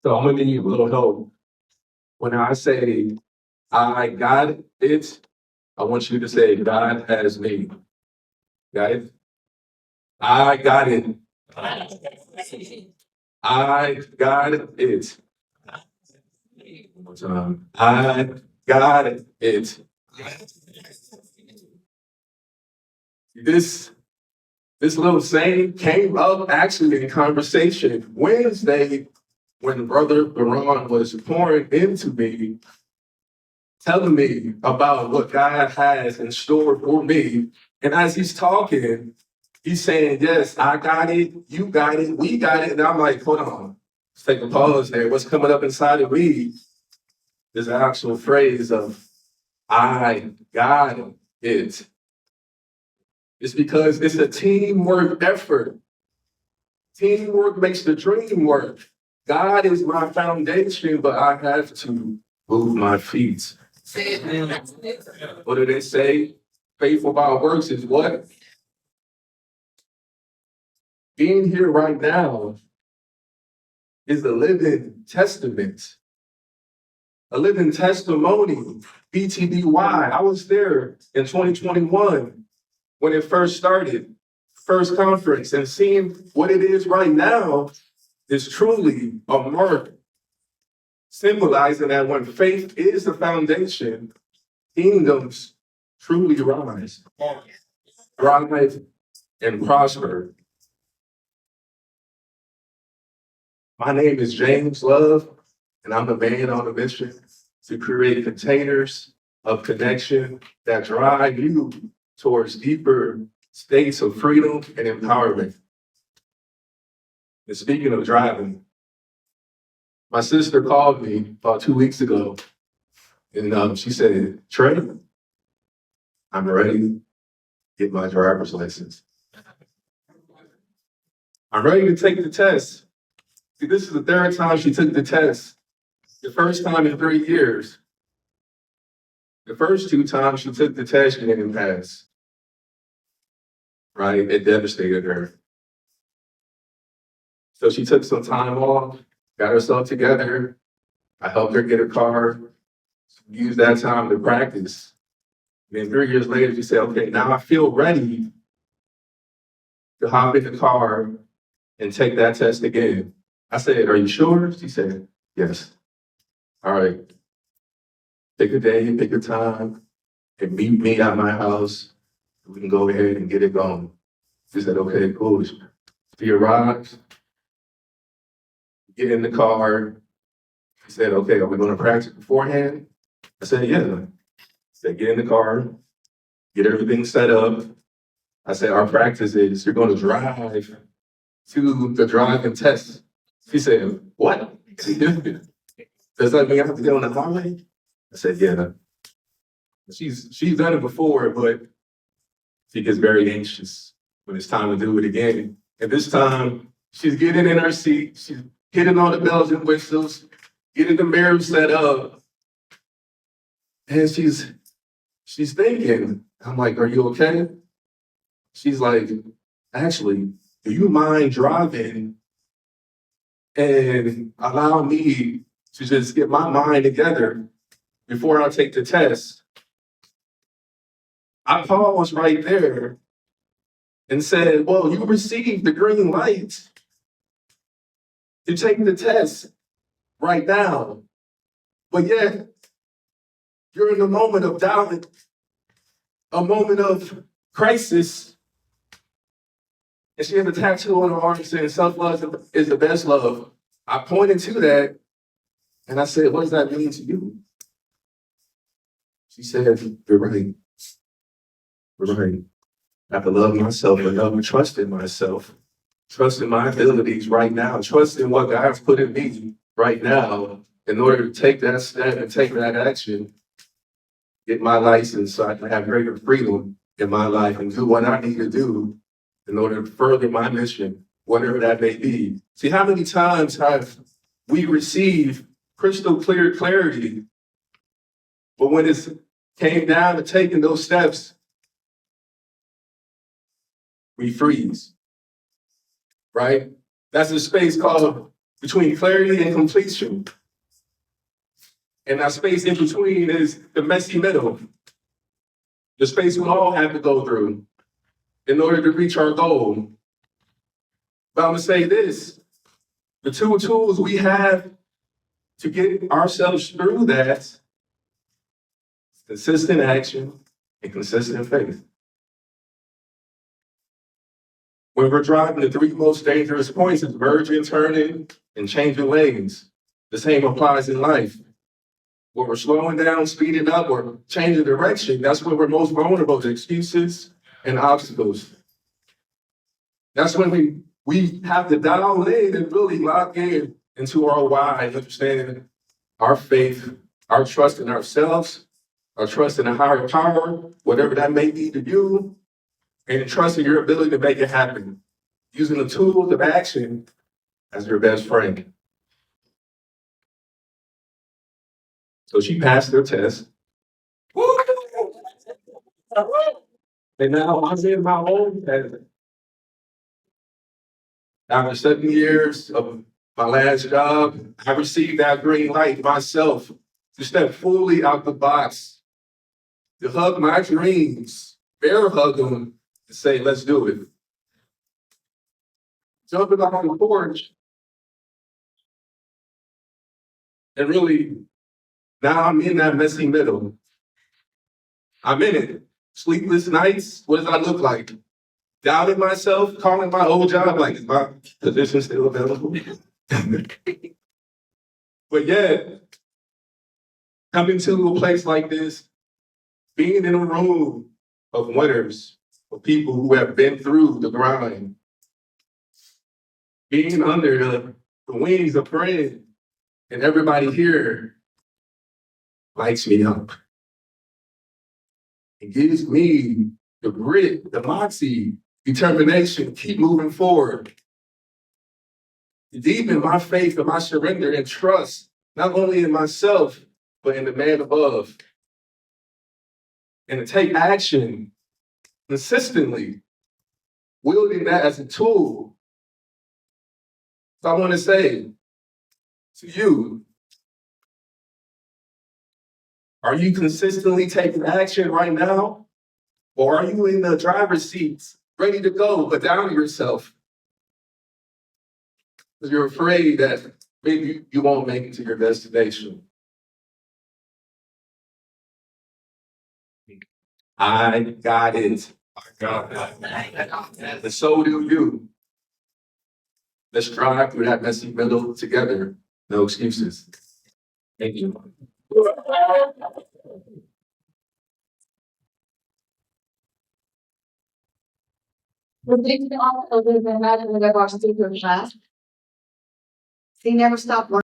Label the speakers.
Speaker 1: So I'm gonna need a little help. When I say I got it, I want you to say God has me. Got it? I got it. I got it. One more time. I got it. This this little saying came up actually in conversation Wednesday when Brother Baron was pouring into me, telling me about what God has in store for me. And as he's talking, he's saying, yes, I got it, you got it, we got it. And I'm like, hold on, let's take a pause there. What's coming up inside of me is the actual phrase of I got it. It's because it's a teamwork effort. Teamwork makes the dream work. God is my foundation, but I have to move my feet. What do they say? Faithful by works is what? Being here right now is a living testament, a living testimony. BTBY. I was there in 2021 when it first started, first conference, and seeing what it is right now is truly a mark symbolizing that when faith is the foundation, kingdoms truly rise, thrive, and prosper. My name is James Love, and I'm a man on a mission to create containers of connection that drive you towards deeper states of freedom and empowerment. And speaking of driving, my sister called me about 2 weeks ago, and she said, Trey, I'm ready to get my driver's license. I'm ready to take the test. See, this is the third time she took the test. The first time in 3 years. The first 2 times she took the test, she didn't pass. Right? It devastated her. So she took some time off, got herself together. I helped her get a car, used that time to practice. And then 3 years later, she said, okay, now I feel ready to hop in the car and take that test again. I said, are you sure? She said, yes. All right. Pick a day, pick a time, and meet me at my house. We can go ahead and get it going. She said, okay, cool. She arrives, get in the car. She said, okay, are we going to practice beforehand? I said, yeah. She said, get in the car, get everything set up. I said, our practice is you're going to drive to the driving test. She said, what? Does that mean I have to get on the highway? I said, yeah. She's done it before, but she gets very anxious when it's time to do it again. And this time, she's getting in her seat, she's getting all the bells and whistles, getting the mirror set up. And she's thinking, I'm like, are you okay? She's like, actually, do you mind driving and allow me to just get my mind together before I take the test? I paused right there and said, well, you received the green light to take the test right now. But yet, you're in a moment of doubt, a moment of crisis. And she has a tattoo on her arm saying self-love is the best love. I pointed to that and I said, what does that mean to you? She said, you're right. You're right. I have to love myself enough to trust in myself, trust in my abilities right now, trust in what God's put in me right now in order to take that step and take that action, get my license so I can have greater freedom in my life and do what I need to do in order to further my mission, whatever that may be. See, how many times have we received crystal clear clarity, but when it came down to taking those steps, we freeze, right? That's a space called between clarity and completion. And that space in between is the messy middle, the space we all have to go through in order to reach our goal. But I'm gonna say this, the two tools we have to get ourselves through that, consistent action and consistent faith. When we're driving, the three most dangerous points is merging, turning, and changing lanes. The same applies in life. When we're slowing down, speeding up, or changing direction, that's when we're most vulnerable to excuses and obstacles. That's when we have to dial in and really lock in into our why, understanding our faith, our trust in ourselves, our trust in a higher power, whatever that may be to you, and trust in your ability to make it happen, using the tools of action as your best friend. So she passed her test. And now I'm in my own test. After 7 years of my last job, I received that green light myself to step fully out the box, to hug my dreams, bear hug them, and say, let's do it. Jumping off the porch, and really, now I'm in that messy middle. I'm in it. Sleepless nights, what does that look like? Doubting myself, calling my old job, like, is my position still available? But yet, coming to a place like this, being in a room of winners, of people who have been through the grind, being under the wings of friends, and everybody here lights me up. It gives me the grit, the moxie, determination, keep moving forward. To deepen my faith and my surrender and trust, not only in myself, but in the man above. And to take action consistently, wielding that as a tool. So I want to say to you, are you consistently taking action right now? Or are you in the driver's seat, ready to go, but down to yourself? Because you're afraid that maybe you won't make it to your destination. I got it. I got it. And so do you. Let's drive through that messy middle together. No excuses. Thank you.
Speaker 2: Rodrigo tem uma coisa, verdade, um negócio de projeto. He never stopped learning.